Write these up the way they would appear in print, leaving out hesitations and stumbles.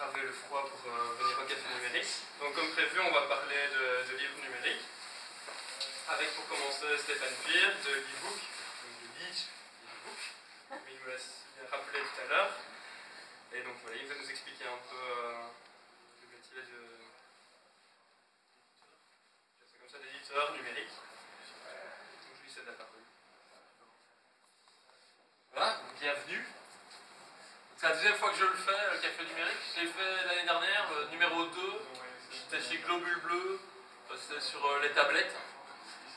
braver le froid pour venir au café numérique. Donc comme prévu, on va parler de livres numériques. Avec pour commencer Stéphane Pierre de l'e-book, de l'e-book, mais il me l'a rappelé tout à l'heure. Et donc voilà, il va nous expliquer un peu le métier d'éditeur numérique. Donc je lui cède la parole. Voilà, bienvenue. C'est la deuxième fois que je le fais, le café numérique. Je l'ai fait l'année dernière, numéro 2. J'étais chez Globule Bleu, c'était sur les tablettes.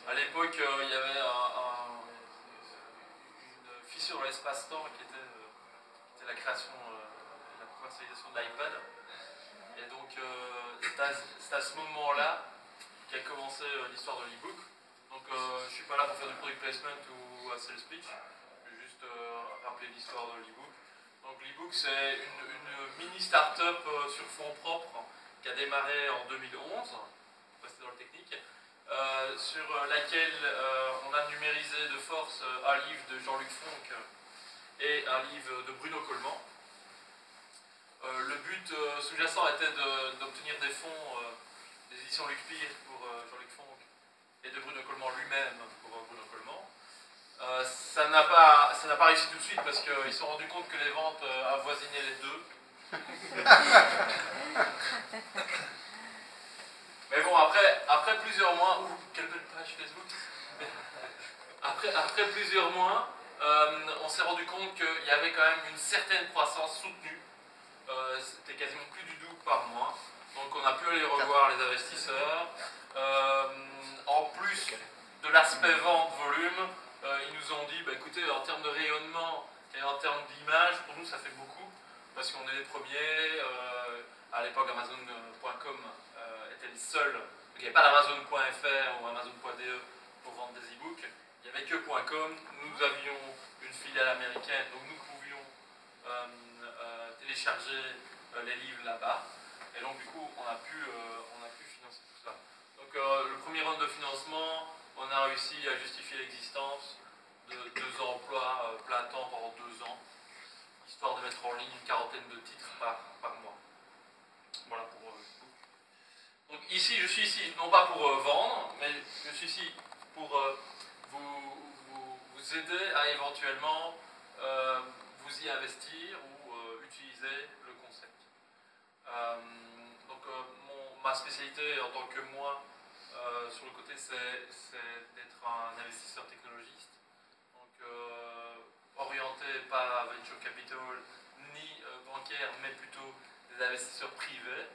À l'époque, il y avait une fissure dans l'espace-temps qui était la création, la commercialisation de l'iPad. Et donc, c'est à ce moment-là qu'a commencé l'histoire de l'e-book. Donc, je ne suis pas là pour faire du product placement ou un sales pitch. Je vais juste rappeler l'histoire de l'e-book. Donc, l'e-book, c'est une mini start-up sur fonds propres qui a démarré en 2011. C'était dans le technique. Sur laquelle on a numérisé de force un livre de Jean-Luc Fonck et un livre de Bruno Coleman. Le but sous-jacent était d'obtenir des fonds des éditions Luc Pire pour Jean-Luc Fonck et de Bruno Coleman lui-même pour Bruno Coleman. Ça n'a pas réussi tout de suite parce qu'ils se sont rendus compte que les ventes avoisinaient les deux. Mais bon, après plusieurs mois, quelle belle page Facebook. Après plusieurs mois, on s'est rendu compte qu'il y avait quand même une certaine croissance soutenue. C'était quasiment plus du double par mois. Donc on a pu aller revoir les investisseurs. En plus de l'aspect vente-volume, ils nous ont dit, bah, écoutez, en termes de rayonnement et en termes d'image, pour nous ça fait beaucoup. Parce qu'on est les premiers. À l'époque, Amazon.com était le seul. Il n'y avait pas d'Amazon.fr ou Amazon.de pour vendre des e-books. Il n'y avait que .com. Nous avions une filiale américaine, donc nous pouvions télécharger les livres là-bas. Et donc du coup, on a pu financer tout ça. Donc le premier round de financement, on a réussi à justifier l'existence de 2 emplois plein temps pendant 2 ans, histoire de mettre en ligne une quarantaine de titres par mois. Voilà pour donc ici, je suis ici non pas pour vendre, mais je suis ici pour vous aider à éventuellement vous y investir ou utiliser le concept. Donc ma spécialité en tant que moi, sur le côté, c'est d'être un investisseur technologiste. Donc orienté pas venture capital ni bancaire, mais plutôt des investisseurs privés.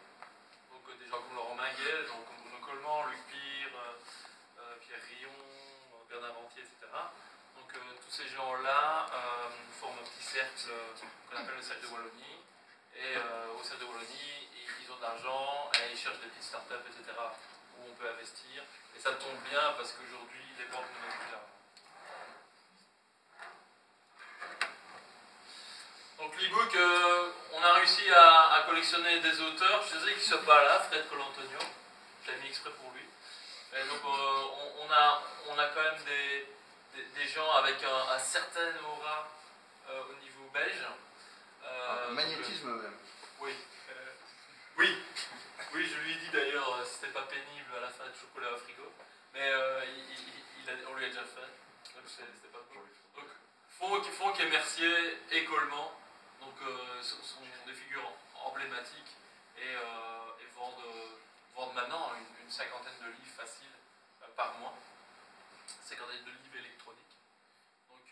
Donc des gens comme Laurent Minguet, des gens comme Bruno Coleman, Luc Pire, Pierre Rion, Bernard Ventier, etc. Donc tous ces gens-là forment un petit cercle qu'on appelle le cercle de Wallonie. Et au cercle de Wallonie, ils ont de l'argent et ils cherchent des petites startups, etc. où on peut investir. Et ça tombe bien parce qu'aujourd'hui, les banques ne mettent plus d'argent. Donc l'e-book, on a réussi à collectionner des auteurs. Je sais qu'ils ne sont pas là, Fred Colantonio. Je l'ai mis exprès pour lui. Et donc on a quand même des gens avec un certain aura au niveau belge. Un magnétisme même. Oui. Oui, je lui ai dit d'ailleurs, c'était pas pénible à la fin de chocolat au frigo. Mais on lui a déjà fait. Donc c'était pas cool. Donc Fonck et Mercier et Coleman. Donc sont des figures emblématiques et vendent maintenant une cinquantaine de livres faciles par mois. 50 de livres électroniques. Donc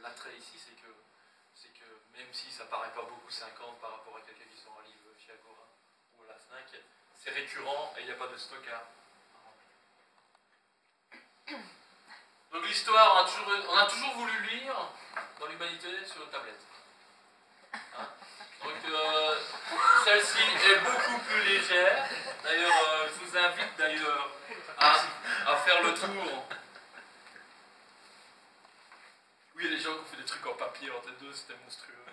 l'attrait ici, c'est que même si ça paraît pas beaucoup 50 par rapport à quelqu'un qui sort un livre chez Agora ou à la FNAC, c'est récurrent et il n'y a pas de stock à remplir. Donc l'histoire, on a toujours voulu lire dans l'humanité sur une tablette. Hein? Donc celle-ci est beaucoup plus légère. D'ailleurs, je vous invite d'ailleurs à faire le tour. Oui, il y a des gens qui ont fait des trucs en papier en T2, c'était monstrueux.